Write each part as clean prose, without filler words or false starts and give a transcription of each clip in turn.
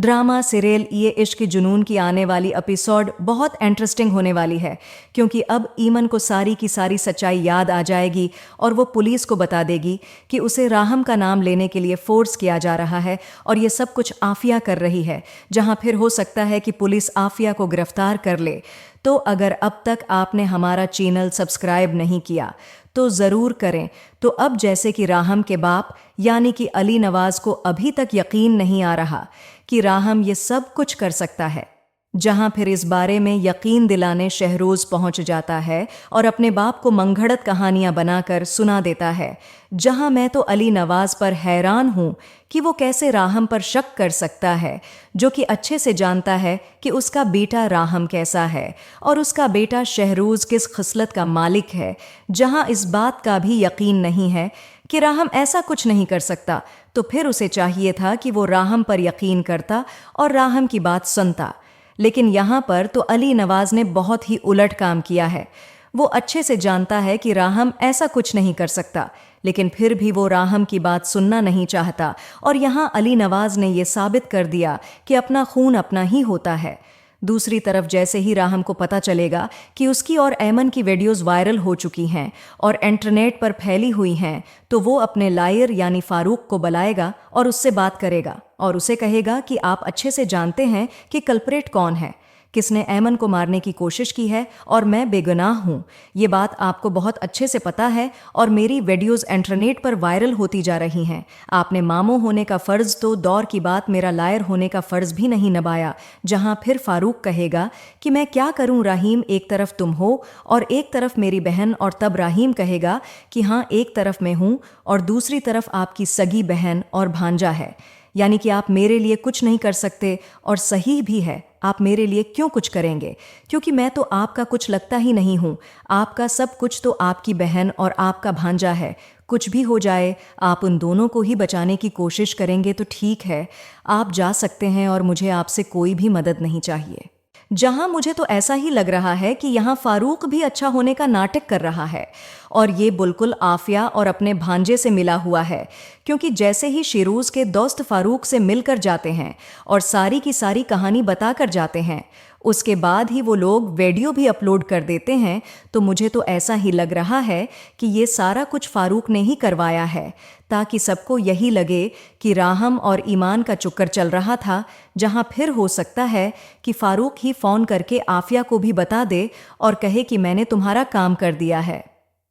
Drama serial ये इश्क जुनून की आने वाली एपिसोड बहुत इंटरेस्टिंग होने वाली है, क्योंकि अब ईमन को सारी की सारी सच्चाई याद आ जाएगी और वो पुलिस को बता देगी कि उसे राहम का नाम लेने के लिए फोर्स किया जा रहा है और ये सब कुछ आफिया कर रही है, जहां फिर हो सकता है कि पुलिस आफिया को गिरफ्तार कर ले। तो अगर अब तक आपने हमारा चैनल सब्सक्राइब नहीं किया तो ज़रूर करें। तो अब जैसे कि राहम के बाप यानी कि अली नवाज को अभी तक यकीन नहीं आ रहा कि राहम ये सब कुछ कर सकता है, जहां फिर इस बारे में यकीन दिलाने शहरोज पहुंच जाता है और अपने बाप को मंगढ़त कहानियां बनाकर सुना देता है। जहां मैं तो अली नवाज पर हैरान हूं कि वो कैसे राहम पर शक कर सकता है, जो कि अच्छे से जानता है कि उसका बेटा राहम कैसा है और उसका बेटा शहरोज किस खिसलत का मालिक है। जहां इस बात का भी यकीन नहीं है कि राहम ऐसा कुछ नहीं कर सकता, तो फिर उसे चाहिए था कि वो राहम पर यकीन करता और राहम की बात सुनता। लेकिन यहाँ पर तो अली नवाज ने बहुत ही उलट काम किया है। वो अच्छे से जानता है कि राहम ऐसा कुछ नहीं कर सकता, लेकिन फिर भी वो राहम की बात सुनना नहीं चाहता और यहाँ अली नवाज ने ये साबित कर दिया कि अपना खून अपना ही होता है। दूसरी तरफ जैसे ही राहम को पता चलेगा कि उसकी और ऐमन की वीडियोस वायरल हो चुकी हैं और इंटरनेट पर फैली हुई हैं, तो वो अपने लायर यानी फारूक को बुलाएगा और उससे बात करेगा और उसे कहेगा कि आप अच्छे से जानते हैं कि कल्प्रेट कौन है, किसने ऐमन को मारने की कोशिश की है और मैं बेगुनाह हूँ। ये बात आपको बहुत अच्छे से पता है और मेरी वीडियोस इंटरनेट पर वायरल होती जा रही हैं। आपने मामू होने का फ़र्ज़ तो दौर की बात मेरा लायर होने का फ़र्ज़ भी नहीं निभाया। जहाँ फिर फारूक कहेगा कि मैं क्या करूँ राहीम, एक तरफ तुम हो और एक तरफ मेरी बहन, और तब राहीम कहेगा कि हाँ, एक तरफ मैं हूँ और दूसरी तरफ आपकी सगी बहन और भांजा है, यानी कि आप मेरे लिए कुछ नहीं कर सकते। और सही भी है, आप मेरे लिए क्यों कुछ करेंगे, क्योंकि मैं तो आपका कुछ लगता ही नहीं हूँ। आपका सब कुछ तो आपकी बहन और आपका भांजा है। कुछ भी हो जाए आप उन दोनों को ही बचाने की कोशिश करेंगे तो ठीक है, आप जा सकते हैं और मुझे आपसे कोई भी मदद नहीं चाहिए। जहां मुझे तो ऐसा ही लग रहा है कि यहाँ फारूक भी अच्छा होने का नाटक कर रहा है और ये बिल्कुल आफिया और अपने भांजे से मिला हुआ है, क्योंकि जैसे ही शिरोज के दोस्त फारूक से मिलकर जाते हैं और सारी की सारी कहानी बताकर जाते हैं, उसके बाद ही वो लोग वीडियो भी अपलोड कर देते हैं। तो मुझे तो ऐसा ही लग रहा है कि ये सारा कुछ फारूक ने ही करवाया है, ताकि सबको यही लगे कि राहम और ईमान का चक्कर चल रहा था। जहां फिर हो सकता है कि फारूक ही फ़ोन करके आफिया को भी बता दे और कहे कि मैंने तुम्हारा काम कर दिया है,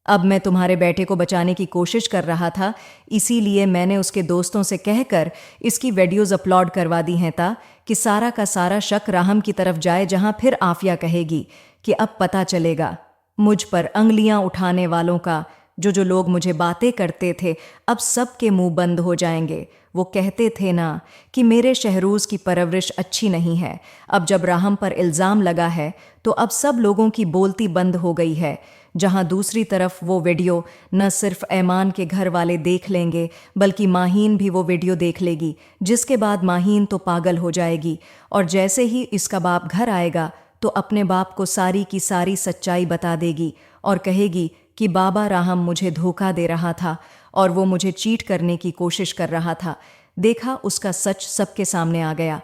अब मैं तुम्हारे बेटे को बचाने की कोशिश कर रहा था, इसीलिए मैंने उसके दोस्तों से कहकर इसकी वीडियोस अपलोड करवा दी हैं, ताकि सारा का सारा शक राहम की तरफ जाए। जहां फिर आफिया कहेगी कि अब पता चलेगा मुझ पर अंगलियां उठाने वालों का, जो लोग मुझे बातें करते थे अब सब के मुंह बंद हो जाएंगे। वो कहते थे ना कि मेरे शहरोज की परवरिश अच्छी नहीं है। अब जब राहम पर इल्ज़ाम लगा है तो अब सब लोगों की बोलती बंद हो गई है। जहां दूसरी तरफ वो वीडियो न सिर्फ ऐमान के घर वाले देख लेंगे, बल्कि माहीन भी वो वीडियो देख लेगी, जिसके बाद माहीन तो पागल हो जाएगी और जैसे ही इसका बाप घर आएगा तो अपने बाप को सारी की सारी सच्चाई बता देगी और कहेगी कि बाबा राहम मुझे धोखा दे रहा था और वो मुझे चीट करने की कोशिश कर रहा था। देखा, उसका सच सबके सामने आ गया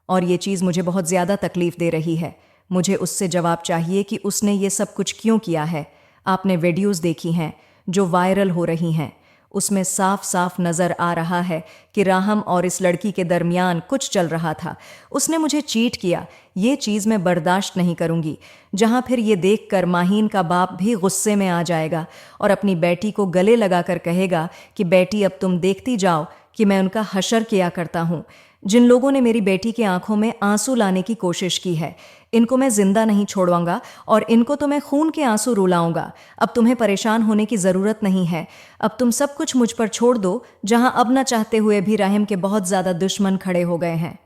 और ये चीज़ मुझे बहुत ज़्यादा तकलीफ़ दे रही है। मुझे उससे जवाब चाहिए कि उसने ये सब कुछ क्यों किया है। आपने वीडियोस देखी हैं जो वायरल हो रही हैं, उसमें साफ साफ नज़र आ रहा है कि राहम और इस लड़की के दरमियान कुछ चल रहा था। उसने मुझे चीट किया, ये चीज़ मैं बर्दाश्त नहीं करूंगी। जहां फिर ये देखकर माहीन का बाप भी गुस्से में आ जाएगा और अपनी बेटी को गले लगाकर कहेगा कि बेटी, अब तुम देखती जाओ कि मैं उनका हशर किया करता हूँ। जिन लोगों ने मेरी बेटी की आंखों में आंसू लाने की कोशिश की है, इनको मैं जिंदा नहीं छोड़वाऊंगा और इनको तो मैं खून के आंसू रुलाऊंगा। अब तुम्हें परेशान होने की ज़रूरत नहीं है, अब तुम सब कुछ मुझ पर छोड़ दो। जहां अब न चाहते हुए भी राहिम के बहुत ज़्यादा दुश्मन खड़े हो गए हैं।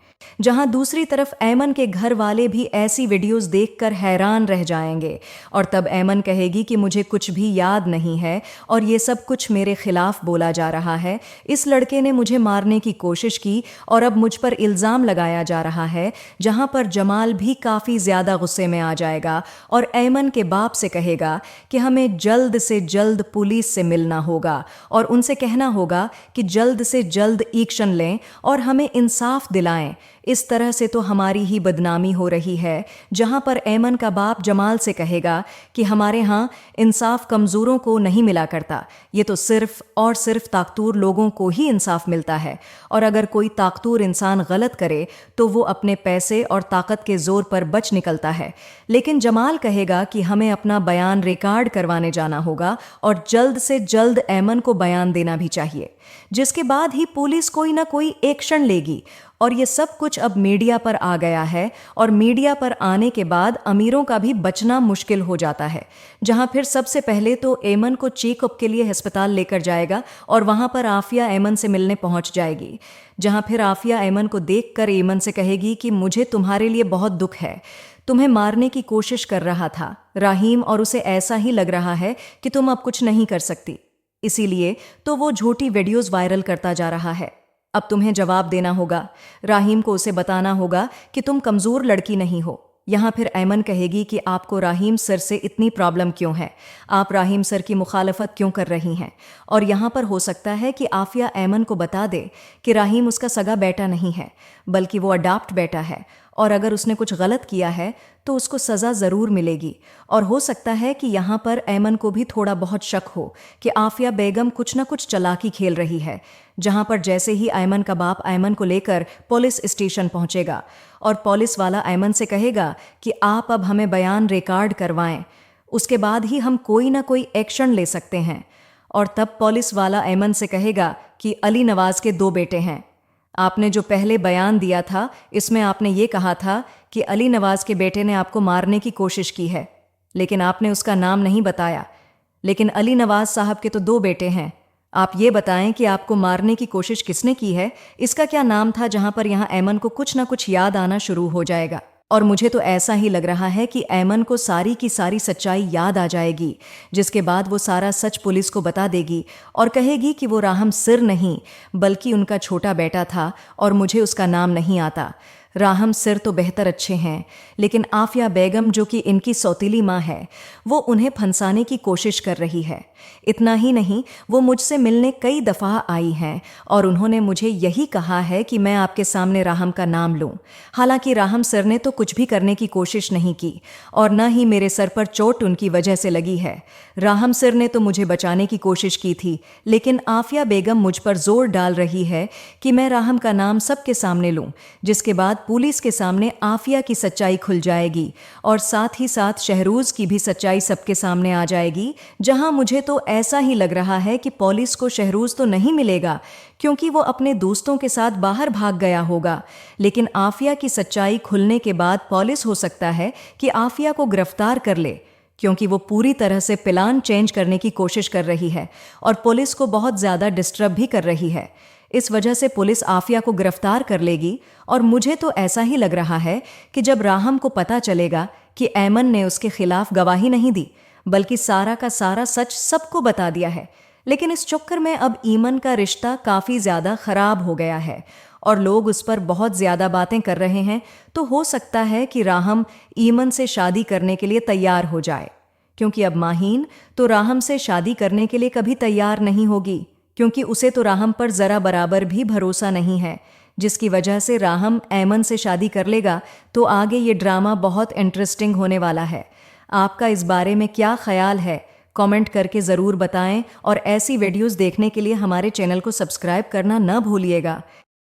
जहां दूसरी तरफ ऐमन के घर वाले भी ऐसी वीडियोस देखकर हैरान रह जाएंगे और तब ऐमन कहेगी कि मुझे कुछ भी याद नहीं है और ये सब कुछ मेरे खिलाफ बोला जा रहा है। इस लड़के ने मुझे मारने की कोशिश की और अब मुझ पर इल्ज़ाम लगाया जा रहा है। जहां पर जमाल भी काफ़ी ज़्यादा गुस्से में आ जाएगा और ऐमन के बाप से कहेगा कि हमें जल्द से जल्द पुलिस से मिलना होगा और उनसे कहना होगा कि जल्द से जल्द एक्शन लें और हमें इंसाफ दिलाएं। इस तरह से तो हमारी ही बदनामी हो रही है। जहां पर ऐमन का बाप जमाल से कहेगा कि हमारे यहाँ इंसाफ कमज़ोरों को नहीं मिला करता, ये तो सिर्फ और सिर्फ ताकतूर लोगों को ही इंसाफ मिलता है, और अगर कोई ताकतूर इंसान गलत करे तो वो अपने पैसे और ताकत के जोर पर बच निकलता है। लेकिन जमाल कहेगा कि हमें अपना बयान रिकॉर्ड करवाने जाना होगा और जल्द से जल्द ऐमन को बयान देना भी चाहिए, जिसके बाद ही पुलिस कोई ना कोई एक्शन लेगी। और ये सब कुछ अब मीडिया पर आ गया है, और मीडिया पर आने के बाद अमीरों का भी बचना मुश्किल हो जाता है। जहां फिर सबसे पहले तो ऐमन को चेकअप के लिए अस्पताल लेकर जाएगा और वहां पर आफिया ऐमन से मिलने पहुंच जाएगी। जहां फिर आफिया ऐमन को देखकर ऐमन से कहेगी कि मुझे तुम्हारे लिए बहुत दुख है, तुम्हें मारने की कोशिश कर रहा था राहीम, और उसे ऐसा ही लग रहा है कि तुम अब कुछ नहीं कर सकती, इसीलिए तो वो झूठी वीडियोस वायरल करता जा रहा है। अब तुम्हें जवाब देना होगा, राहीम को उसे बताना होगा कि तुम कमजोर लड़की नहीं हो। यहाँ फिर ऐमन कहेगी कि आपको राहीम सर से इतनी प्रॉब्लम क्यों है, आप राहीम सर की मुखालफत क्यों कर रही हैं। और यहाँ पर हो सकता है कि आफिया ऐमन को बता दे कि राहीम उसका सगा बेटा नहीं है, बल्कि वो अडॉप्ट बेटा है, और अगर उसने कुछ गलत किया है तो उसको सज़ा ज़रूर मिलेगी। और हो सकता है कि यहाँ पर ऐमन को भी थोड़ा बहुत शक हो कि आफिया बेगम कुछ न कुछ चालाकी खेल रही है। जहाँ पर जैसे ही ऐमन का बाप ऐमन को लेकर पुलिस स्टेशन पहुँचेगा और पुलिस वाला ऐमन से कहेगा कि आप अब हमें बयान रिकॉर्ड करवाएं, उसके बाद ही हम कोई ना कोई एक्शन ले सकते हैं। और तब पुलिस वाला ऐमन से कहेगा कि अली नवाज के 2 बेटे हैं, आपने जो पहले बयान दिया था इसमें आपने ये कहा था कि अली नवाज के बेटे ने आपको मारने की कोशिश की है, लेकिन आपने उसका नाम नहीं बताया। लेकिन अली नवाज साहब के तो 2 बेटे हैं, आप ये बताएं कि आपको मारने की कोशिश किसने की है, इसका क्या नाम था। जहां पर यहाँ ऐमन को कुछ ना कुछ याद आना शुरू हो जाएगा, और मुझे तो ऐसा ही लग रहा है कि ऐमन को सारी की सारी सच्चाई याद आ जाएगी, जिसके बाद वो सारा सच पुलिस को बता देगी और कहेगी कि वो राहम सिर नहीं बल्कि उनका छोटा बेटा था और मुझे उसका नाम नहीं आता। राहम सिर तो बेहतर अच्छे हैं, लेकिन आफिया बेगम जो कि इनकी सौतीली माँ है, वो उन्हें फंसाने की कोशिश कर रही है। इतना ही नहीं, वो मुझसे मिलने कई दफ़ा आई हैं और उन्होंने मुझे यही कहा है कि मैं आपके सामने राहम का नाम लूं। हालांकि राहम सर ने तो कुछ भी करने की कोशिश नहीं की और न ही मेरे सर पर चोट उनकी वजह से लगी है। राहम सर ने तो मुझे बचाने की कोशिश की थी, लेकिन आफिया बेगम मुझ पर जोर डाल रही है कि मैं राहम का नाम सबके सामने लूं, जिसके बाद पुलिस के सामने आफिया की सच्चाई खुल जाएगी और साथ ही साथ शहरोज की भी सच्चाई सबके सामने आ जाएगी। जहां मुझे तो ऐसा ही लग रहा है कि पुलिस को शहरोज तो नहीं मिलेगा क्योंकि वो अपने दोस्तों के साथ बाहर भाग गया होगा, लेकिन आफिया की सच्चाई खुलने के बाद पुलिस हो सकता है कि आफिया को गिरफ्तार कर ले, क्योंकि वो पूरी तरह से प्लान चेंज करने की कोशिश कर रही है और पुलिस को बहुत ज़्यादा डिस्टर्ब भी कर रही है। इस वजह से पुलिस आफिया को गिरफ्तार कर लेगी और मुझे तो ऐसा ही लग रहा है कि जब राहम को पता चलेगा कि ऐमन ने उसके खिलाफ गवाही नहीं दी बल्कि सारा का सारा सच सबको बता दिया है, लेकिन इस चक्कर में अब ईमन का रिश्ता काफ़ी ज़्यादा ख़राब हो गया है और लोग उस पर बहुत ज़्यादा बातें कर रहे हैं, तो हो सकता है कि राहम ईमन से शादी करने के लिए तैयार हो जाए, क्योंकि अब माहीन तो राहम से शादी करने के लिए कभी तैयार नहीं होगी, क्योंकि उसे तो राहम पर ज़रा बराबर भी भरोसा नहीं है, जिसकी वजह से राहम ऐमन से शादी कर लेगा। तो आगे ये ड्रामा बहुत इंटरेस्टिंग होने वाला है। आपका इस बारे में क्या ख्याल है, कमेंट करके ज़रूर बताएं और ऐसी वीडियोस देखने के लिए हमारे चैनल को सब्सक्राइब करना न भूलिएगा।